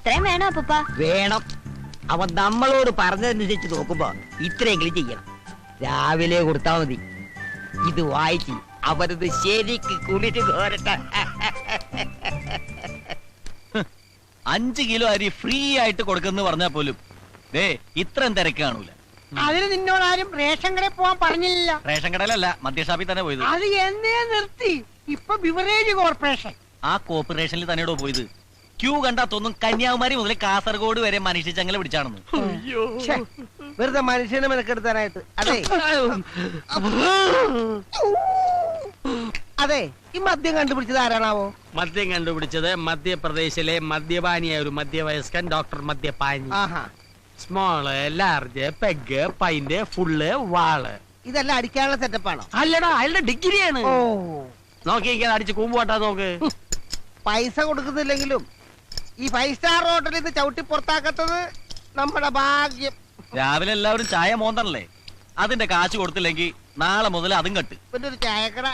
അത്രയും വേണോ അപ്പൂപ്പ? വേണം. അവൻ നമ്മളോട് പറഞ്ഞതനുസരിച്ച് നോക്കുമ്പോ ഇത്രയെങ്കിലും ചെയ്യണം. രാവിലെ കൊടുത്താ മതി. ഇത് വായിച്ച് അവരത് ശരിക്ക് കുളിച്ച് കോരട്ടെ. 5 കിലോ അരി ഫ്രീ ആയിട്ട് കൊടുക്കുന്ന പറഞ്ഞാ പോലും ഇത്രയും തിരക്ക് കാണൂല. അതിന് നിന്നോട് ആരും റേഷൻ കടയിൽ പോവാൻ പറഞ്ഞില്ല. റേഷൻ കടയിലല്ല, മദ്യഷാപ്പിൽ തന്നെ പോയത്. അത് എന്നേ നിർത്തി. ഇപ്പൊ ബിവറേജ് കോർപ്പറേഷൻ. ആ കോർപ്പറേഷനിൽ തന്നെയോ പോയത്. ക്യൂ കണ്ടാ തോന്നും കന്യാകുമാരി മുതൽ കാസർഗോഡ് വരെ മനുഷ്യ ചങ്ങല പിടിച്ചാണെന്ന്. വെറുതെ മനുഷ്യനെ മെനക്കെടുത്താനായിട്ട്. അതെ അതെ, ഈ മദ്യം കണ്ടുപിടിച്ചത് ആരാണാവോ? മദ്യം കണ്ടുപിടിച്ചത് മധ്യപ്രദേശിലെ മദ്യപാനിയായ ഒരു മധ്യവയസ്കൻ ഡോക്ടർ മദ്യപാനി. Small, large, peg, pint, full, വാള്. ഇതെല്ലാം അടിക്കാനുള്ള സെറ്റപ്പാണോ? അല്ലടാ, അയാളുടെ ഡിഗ്രിയാണ്. നോക്കിയിരിക്കാൻ അടിച്ച് കൂമ്പുപോട്ടാ നോക്ക്. പൈസ കൊടുക്കുന്നില്ലെങ്കിലും ഈ 5 സ്റ്റാർ ഹോട്ടലിൽ നിന്ന് ചവിട്ടി പുറത്താക്കത്തത് നമ്മുടെ ഭാഗ്യം. രാവിലെ എല്ലാവരും ചായ മോന്തണല്ലേ, അതിന്റെ കാശ് കൊടുത്തില്ലെങ്കിൽ നാളെ മുതൽ അതും കട്ട്. പിന്നെ ഒരു ചായക്കട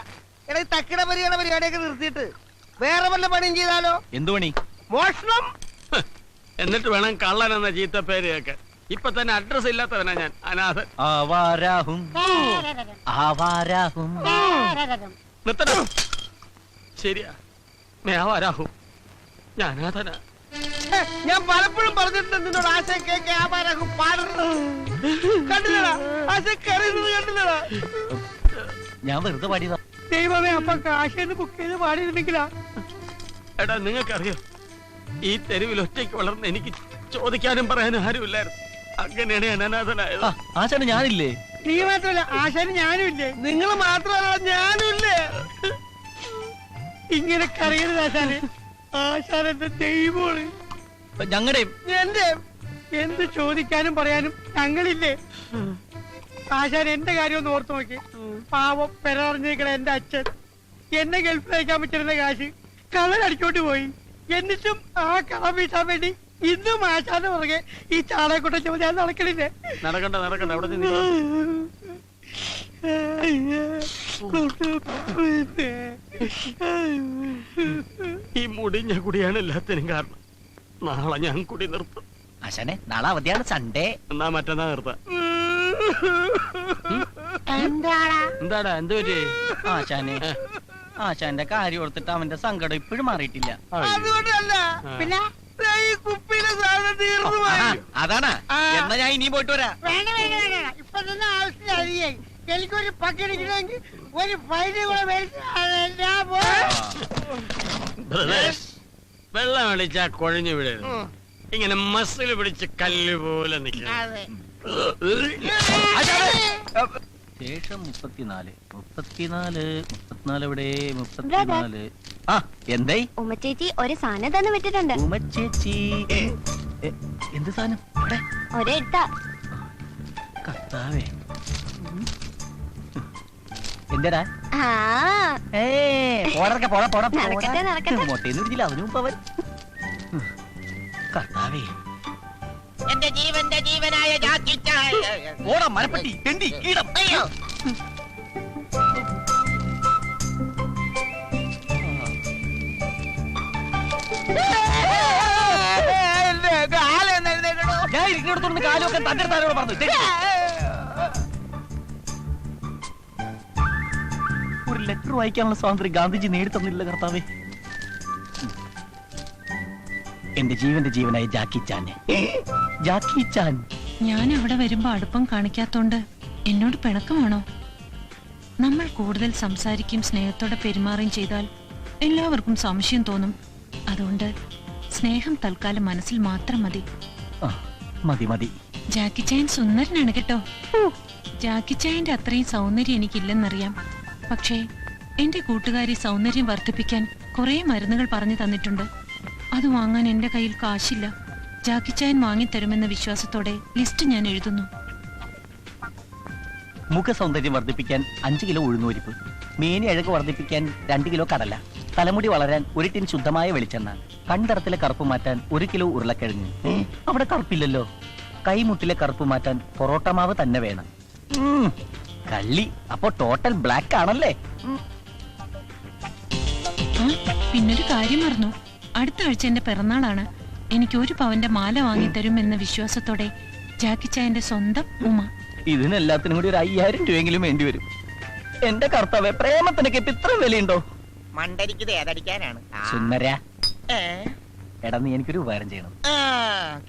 ഈ തക്കിട പരിപാടിയൊക്കെ നിർത്തിയിട്ട് വേറെ വല്ല പണിയും ചെയ്താലോ? എന്തു പണി? മോഷണം. എന്നിട്ട് വേണം കള്ളൻ എന്ന ചീത്ത പേര് കേൾക്കാൻ. ഇപ്പൊ തന്നെ അഡ്രസ് ഇല്ലാത്തവനാ ഞാൻ, അനാഥൻ. നിർത്തണം. ശരിയാ, മേവാരാഹും. ഞാൻ അനാഥനാ. ഞാൻ പലപ്പോഴും പറഞ്ഞിട്ടുണ്ട് നിന്നോട് ആശയം കേൾക്കാൻ ആവാരാഹും പാടരുത്. കണ്ടില്ലടാ, ആശയം കറിയുന്നത് കണ്ടില്ലടാ. ഞാൻ വെറുതെ പാടിയതാ. ദൈവമേ, അപ്പൊ കാശേന്ന് ബുക്ക് ചെയ്ത് പാടിയിരുന്നെങ്കിലാ. എടാ, നിങ്ങൾക്കറിയോ, ഈ തെരുവിൽ ഒറ്റയ്ക്ക് വളർന്ന് എനിക്ക് ചോദിക്കാനും പറയാനും ആരുമില്ലായിരുന്നു. അങ്ങനെയാണ് ഞാൻ അനാഥനായത്. ആശാന് ഞാനില്ലേ? നീ മാത്രമല്ല, ആശാന് ഞാനും ഇല്ലേ? നിങ്ങൾ മാത്രമല്ല, ഞാനും ഇല്ലേ? ഇങ്ങനെ കറിയരുത് ആശാന്. ആശാൻ എന്റെ ദൈവമാണ്. ഞങ്ങളുടെയും എന്റെ എന്ത് ചോദിക്കാനും പറയാനും ഞങ്ങളില്ലേ? ആശാൻ എന്റെ കാര്യം ഒന്ന് ഓർത്തു നോക്കി. പാവം പെരറിഞ്ഞിരിക്കണ എന്റെ അച്ഛൻ എന്നെ ഗൾഫിൽ അയക്കാൻ പറ്റുന്ന കാശ് കള്ളനടിച്ചോട്ട് പോയി. എന്നിട്ടും ആ കടം വീട്ടാൻ വേണ്ടി ഇന്നും ആശാന്റെ പുറകെ ഈ ചാണകക്കൊട്ട ചുമ ഞാൻ നടക്കണില്ലേ? നടക്കണ്ട നടക്കണ്ട, അവിടെ ഈ മുടിഞ്ഞ കുടിയാണ് എല്ലാത്തിനും കാരണം. നാളെ ഞാൻ കുടി നിർത്തും. ആശാനെ, നാളെ അവധിയാണ്, സൺഡേ. എന്നാ മറ്റന്നാ നിർത്താം. എന്താടാ, എന്ത് പറ്റി? ആശാനെ, ആശാന്റെ കാര്യം ഓർത്തിട്ട് അവന്റെ സങ്കടം ഇപ്പോഴും മാറിയിട്ടില്ല. അതുകൊണ്ടല്ല, പിന്നെ ഈ കുപ്പിയിലെ സാധനം തീർന്നു പോയി. അതാണ്. എന്നാ ഞാൻ ഇനിയും പോയിട്ട് വരാം. വേണ്ട വേണ്ട വേണ്ട, ഇപ്പൊ തന്നെ ആവശ്യത്തിന് അരിയായി. എനിക്കൊരു പക്കെടുക്കണമെങ്കിൽ ഒരു ഫൈന് കൂടെ വെള്ളം അടിച്ചാ കുഴഞ്ഞു വിടരുത്. ഇങ്ങനെ മസിൽ പിടിച്ച് കല്ല് പോലെ നിൽക്കണം. ശേഷം 34 ഇവിടെ 34. ആ, എന്തായി? ഉമ്മച്ചേച്ചി ഒരു സാധനം തന്നെ വിട്ടിട്ടുണ്ട്. ഉമ്മച്ചേച്ചി എന്ത് സാധനം? ഒരെഴുത്ത. കർത്താവേ, എന്താ? മൊട്ടേന്ന് വിരിച്ചില്ല അവനും അവൻ. കർത്താവേ, എന്റെ ജീവന്റെ ജീവനായ ഓടാ മരപ്പെട്ടി തെണ്ടി കീടം. ഞാൻ ഇരിക്കുന്നിടത്തോണ്ട് കാലൊക്കെ തന്റെ താരോട് പറഞ്ഞു. ഒരു ലെറ്റർ വായിക്കാനുള്ള സ്വാതന്ത്ര്യം ഗാന്ധിജി നേടിത്തന്നില്ല കർത്താവേ. എന്റെ ജീവന്റെ ജീവനായ ജാക്കി ചാനെ. ജാക്കി ചാൻ, ഞാൻ അവിടെ വരുമ്പോ അടുപ്പം കാണിക്കാത്തോണ്ട് എന്നോട് പിണക്കമാണോ? നമ്മൾ കൂടുതൽ സംസാരിക്കും സ്നേഹത്തോടെ പെരുമാറുകയും ചെയ്താൽ എല്ലാവർക്കും സംശയം തോന്നും. അതുകൊണ്ട് സ്നേഹം തൽക്കാലം മനസ്സിൽ മാത്രം മതി. മതി മതി. ജാക്കി ചാൻ സുന്ദരനാണ് കേട്ടോ. ജാക്കി ചായന്റെ അത്രയും സൗന്ദര്യം എനിക്കില്ലെന്നറിയാം. പക്ഷേ എന്റെ കൂട്ടുകാരി സൗന്ദര്യം വർദ്ധിപ്പിക്കാൻ കുറെ മരുന്നുകൾ പറഞ്ഞു തന്നിട്ടുണ്ട്. അത് വാങ്ങാൻ എന്റെ കയ്യിൽ കാശില്ല. ജാക്കി ചായൻ വാങ്ങിത്തരുമെന്ന വിശ്വാസത്തോടെ ലിസ്റ്റ് ഞാൻ എഴുതുന്നു. മുഖ സൗന്ദര്യം വർദ്ധിപ്പിക്കാൻ 5 കിലോ ഉഴുന്നുപരിപ്പ്, മേനി അഴക് വർദ്ധിപ്പിക്കാൻ 2 കിലോ കടല, തലമുടി വളരാൻ 1 ടിൻ ശുദ്ധമായ വെളിച്ചെണ്ണ, കൺതടത്തിലെ കറുപ്പ് മാറ്റാൻ 1 കിലോ ഉരുളക്കിഴങ്ങ്. അവിടെ കറുപ്പില്ലല്ലോ. കൈമുട്ടിലെ കറുപ്പ് മാറ്റാൻ പൊറോട്ട മാവ് തന്നെ വേണം. കള്ളി, അപ്പൊ ടോട്ടൽ ബ്ലാക്ക് ആണല്ലേ? പിന്നൊരു കാര്യം മറന്നു. അടുത്ത ആഴ്ച എന്റെ പിറന്നാളാണ്. എനിക്ക് 1 പവന്റെ മാല വാങ്ങിത്തരുമെന്ന വിശ്വാസത്തോടെ ജാക്കിച്ചായന്റെ സ്വന്തം ഉമ. ഇതിനെല്ലാത്തിനും കൂടി ഒരു 5000 രൂപയെങ്കിലും വേണ്ടി വരും. എന്റെ കർത്താവേ, പ്രേമത്തിനൊക്കെ ഇപ്പൊ ഇത്ര വിലയുണ്ടോ? മണ്ടരിക്കുന്നത് ഏതടിക്കാനാണ്? സുന്ദര, എടാ നീ എനിക്കൊരു ഉപകാരം ചെയ്യണം.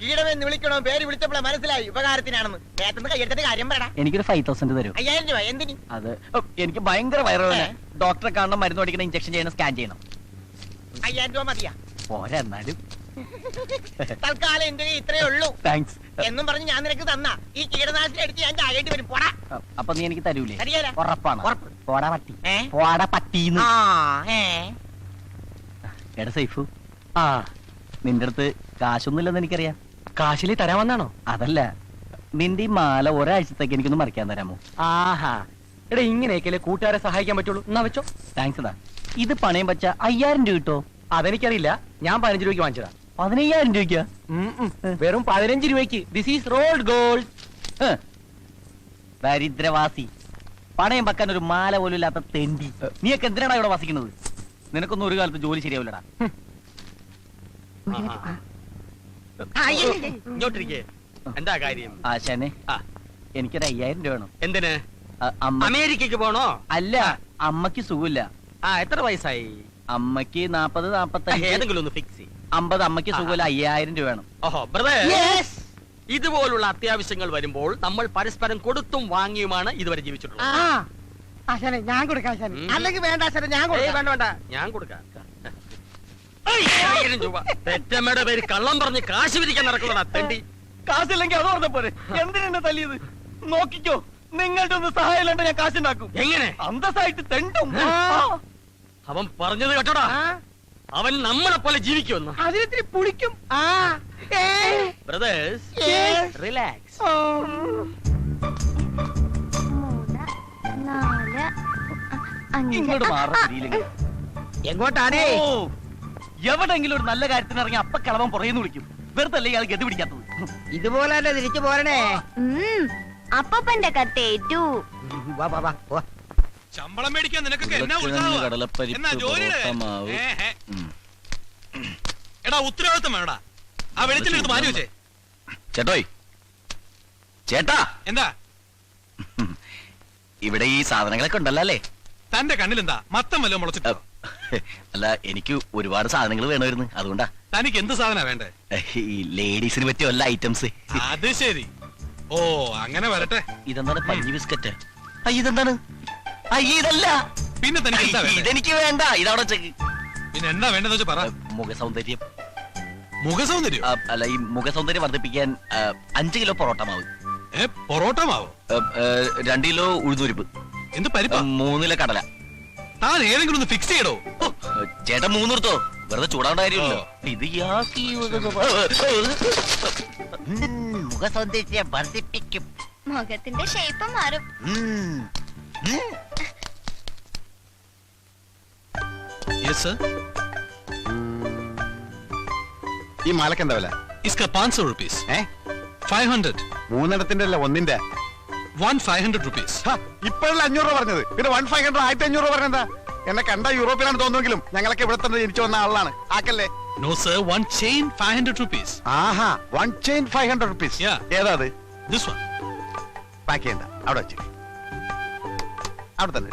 കീടമെന്ന് വിളിക്കണോ? പേര് വിളിച്ചപ്പോഴേ മനസ്സിലായി ഉപകാരത്തിനാണെന്ന്. നേരത്തെ കയ്യെടുത്തിട്ട് കാര്യം പറയടാ. എനിക്കൊരു 5000 തരും. 5000 രൂപ എന്തിന്? അത് എനിക്ക് ഭയങ്കര വയറുവേദന. ഡോക്ടറെ കാണണം, മരുന്ന് പഠിക്കണം, ഇഞ്ചക്ഷൻ ചെയ്യണം, സ്കാൻ ചെയ്യണം. 5000 രൂപ മതിയാ? പോരാ എന്നാലും. തൽക്കാലം എന്റെ കയ്യിൽ ഇത്രേ ഉള്ളൂ താങ്ക്സ്. എന്നും പറഞ്ഞ് ഞാൻ നിനക്ക് തന്ന ഈ കീടനാശിനി എടുത്ത് ഞാൻ ചാകേണ്ടി വരും. പോടാ. അപ്പൊ നീ എനിക്ക് തരൂലേ? തരികേല. ഉറപ്പാണ്? ഉറപ്പ്. പോടാ പട്ടി, ഏ? പോടാ പട്ടീന്ന്. എടാ സൈഫു, ആ നിന്റെ അടുത്ത് കാശൊന്നുമില്ലെന്ന് എനിക്കറിയാം. കാശിലി തരാൻ വന്നാണോ? അതല്ല, നിന്റെ ഈ മാല ഒരാഴ്ചത്തേക്ക് എനിക്കൊന്ന് മറിക്കാൻ തരാമോ? ആഹാ, എടാ ഇങ്ങനെയൊക്കെയല്ലേ കൂട്ടുകാരെ സഹായിക്കാൻ പറ്റുള്ളൂ. എന്നാ വെച്ചോ. താങ്ക്സ് എടാ. ഇത് പണയം വെച്ച 5000 രൂപ കിട്ടോ? അതെനിക്കറിയില്ല, ഞാൻ 15 രൂപയ്ക്ക് വാങ്ങിച്ചതാ. 15000 രൂപയ്ക്കാ? വെറും 15 രൂപയ്ക്ക്. This is rolled gold. ദരിദ്രവാസി, പണയം വെക്കാൻ ഒരു മാല പോലും ഇല്ലാത്ത തെണ്ടി. നീയൊക്കെ എന്തിനാണ് ഇവിടെ വസിക്കുന്നത്? നിനക്കൊന്നും ഒരു കാലത്ത് ജോലി ശരിയാവില്ലടാ. ഇങ്ങോട്ടിരിക്കേ. എന്താ കാര്യം? ആശാനെ, ആ. എനിക്കൊരു 5000 രൂപ വേണം. എന്തിന്? അമ്മ, അമേരിക്കക്ക് പോണോ? അല്ല, അമ്മക്ക് സുഖമില്ല. എത്ര വയസ്സായി? അമ്മക്ക് 40, 45, ഏതെങ്കിലും ഒന്ന് ഫിക്സ് ചെയ്യും. 50. അമ്മക്ക് സുഖമില്ല, 5000 രൂപ വേണം. ഓഹോ ബ്രദർ, ഇതുപോലുള്ള അത്യാവശ്യങ്ങൾ വരുമ്പോൾ നമ്മൾ പരസ്പരം കൊടുത്തും വാങ്ങിയുമാണ് ഇതുവരെ ജീവിച്ചിട്ടുള്ളത്. ആശാനെ ഞാൻ കൊടുക്കാം ആശാനെ. ഉം. അല്ലെങ്കിൽ വേണ്ട ആശാനെ, ഞാൻ ഏയ് വേണ്ട വേണ്ട, ഞാൻ കൊടുക്കാം. 5000 രൂപ. പെറ്റമ്മയുടെ പേര് കള്ളം പറഞ്ഞ് കാശ് പിരിക്കാൻ നടക്കുന്നതാ തെണ്ടി. കാശില്ലെങ്കിൽ അത് പറഞ്ഞ പോരെ. എന്തിനെന്നെ തല്ലിയത്? നോക്കിക്കോ, നിങ്ങളുടെ ഒന്ന് സഹായം ഇല്ലാണ്ട് ഞാൻ കാശുണ്ടാക്കും. എങ്ങനെ? അന്തസ്സായിട്ട് തെണ്ടും. അവൻ പറഞ്ഞത് കേട്ടോടാ, അവൻ നമ്മളെ പോലെ ജീവിക്കുമെന്ന്. അതിനിത്തിരി പുളിക്കും. Brothers, relax. 3, 4, ഇങ്ങോട്ട് 5. മാറിയില്ലെങ്കിൽ എങ്ങോട്ടാണേ? എവിടെങ്കിലും ഒരു നല്ല കാര്യത്തിന് ഇറങ്ങി അപ്പ കളവൻ പുറയുന്നു വിളിക്കും. വെറുതെ അല്ലേ ഇയാൾ ഗതി പിടിക്കാത്തത്? ഇതുപോലെ തന്നെ തിരിച്ചു പോരണേ. അപ്പന്റെ കത്തേറ്റു. വാ വാ വാ വാ. ശമ്പളം മേടിക്കാൻ നിനക്കൊക്കെ എന്നാ ഉത്സാഹമാ? എന്നാ ജോലിയുടെ എടാ ഉത്തരവാദിത്തം വേണടാ. ആ വെളിച്ചെടുത്ത് മാറ്റി വെച്ചേ. ചേട്ടോയ്, ചേട്ടാ, എന്താ ഇവിടെ ഈ സാധനങ്ങളൊക്കെ ഉണ്ടല്ലോ അല്ലേ? തന്റെ കണ്ണിലെന്താ മത്തം വല്ലതും മുളച്ചിട്ടോ? അല്ല, എനിക്ക് ഒരുപാട് സാധനങ്ങൾ വേണമായിരുന്നു, അതുകൊണ്ടാ. തനിക്ക് എന്ത് സാധന വേണ്ടേ? ഈ ലേഡീസിന് പറ്റിയ വല്ല ഐറ്റംസ്. അത് ശരി. ഓ അങ്ങനെ വരട്ടെ. ഇതെന്താണ് പഞ്ഞി ബിസ്ക്കറ്റ്? ഇതെന്താണ്? ഇതല്ല. പിന്നെ തനിക്ക് എന്താ വേണ്ടേ? ഇതെനിക്ക് വേണ്ട, ഇതവിടെ വെച്ചേക്ക്. പിന്നെ എന്താ വേണ്ടെന്ന് വെച്ചാ പറ. മുഖസൗന്ദര്യം. മുഖസൗന്ദര്യം? അല്ല, ഈ മുഖസൗന്ദര്യം വർദ്ധിപ്പിക്കാൻ 5 കിലോ പൊറോട്ട മാവ്, പൊറോട്ട മാവോ? 2 കിലോ ഉഴുന്നുരിപ്പ്, എന്ത് പരിപ്പാ? 3 കിലോ കടല. താൻ ഏതെങ്കിലും ഒന്ന് ഫിക്സ് ചെയ്യടോ. ചേട്ടൻ 3 എടുത്തോ, വെറുതെ ചൂടാവേണ്ട കാര്യമില്ലല്ലോ. ഇത് മുഖസൗന്ദര്യം വർദ്ധിപ്പിക്കും. മുഖത്തിന്റെ ഷേപ്പ് മാറും. Yes sir. ഈ മാലക്ക് എന്താ വില? ഇസ്ക 500 rupees. 500. 3 അല്ല, 1 500 rupees. ഇപ്പോഴല്ല 500 രൂപ പറഞ്ഞത്, പിന്നെ 1500 1500 രൂപ പറഞ്ഞെന്താ? എന്നെ കണ്ട യൂറോപ്പിലാണ് തോന്നുമെങ്കിലും ഞങ്ങളൊക്കെ ഇവിടെ തന്നെ ജനിച്ചു വന്ന ആളാണ്. ആക്കല്ലേ? No sir, one chain 500 rupees. ആഹാ, 1 chain 500 rupees. Yeah. ഏതാ അത്? This one. പാക്ക് ചെയ്യണ്ട, അവിടെ വെച്ച്. അവിടെ തന്നെ.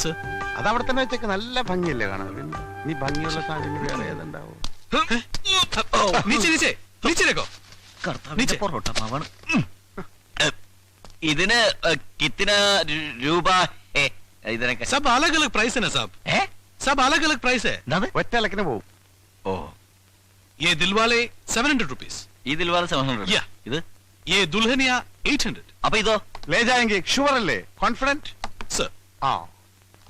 Sir. അത് അവിടെ തന്നെ വെച്ചേക്ക്. നല്ല ഭംഗിയല്ലേ കാണാൻ? പിന്നെ നീ ഭംഗിയുള്ള സാധനം വേറെ ഏതുണ്ടാവും? നീച്ചേ രക്കോ. കർത്താവിന്റെ പൊറോട്ട മാവാണ്. ഇതിന് കിത്തിന രൂപ? ഇതിനൊക്കെ सब अलग अलग प्राइस है ना साहब. सब अलग अलग प्राइस है. ഒറ്റ ഇലക്കിന് പോവും. ഓ, ये दिलवाले 700 rupees. ഈ ദിൽവാല 700. Yeah. ഇത് ये दुल्हनिया 800. അപ്പൊ ഇതോ? ലേജായെങ്കിൽ ഷുവർ അല്ലേ? കോൺഫിഡന്റ്? सर ആ,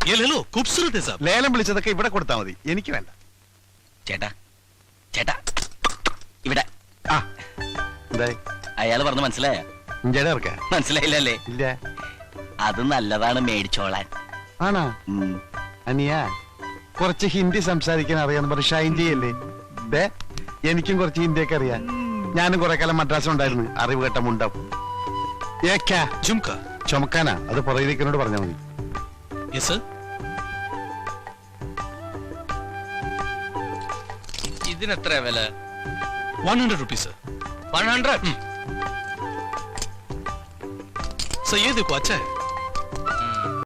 ये ले लो, खूबसूरत है साहब. ലേലം വിളിച്ചതൊക്കെ ഇവിടെ കൊടുത്താൽ മതി, എനിക്ക് വേണ്ട. ചേട്ടാ, ചേട്ടാ, ഇവിടെ. ആ, എന്തായി? അയാള് പറഞ്ഞു മനസ്സിലായ? ഇഞ്ചയുടെ ഇറക്ക? മനസ്സിലായില്ലല്ലേ? ഇല്ല. അത് നല്ലതാണ്, മേടിച്ചോളാൻ. ആണോ? അനിയ കുറച്ച് ഹിന്ദി സംസാരിക്കാൻ അറിയാന്ന് പറഞ്ഞ് ഷൈൻ ചെയ്യല്ലേ? ദേ, എനിക്കും കുറച്ച് ഹിന്ദിയൊക്കെ അറിയാം. ഞാനും കുറെ കാലം മദ്രാസിൽ ഉണ്ടായിരുന്നു. അറിവ് കേട്ട മുണ്ടം. झुमका. ചുമക്കാനാ? അത് പുറകിലേക്കിനോട് പറഞ്ഞാൽ മതി. Yes sir. ഇതിനെത്ര വില? 100 रुपीस सर। 100? सर ये देखो अच्छा है।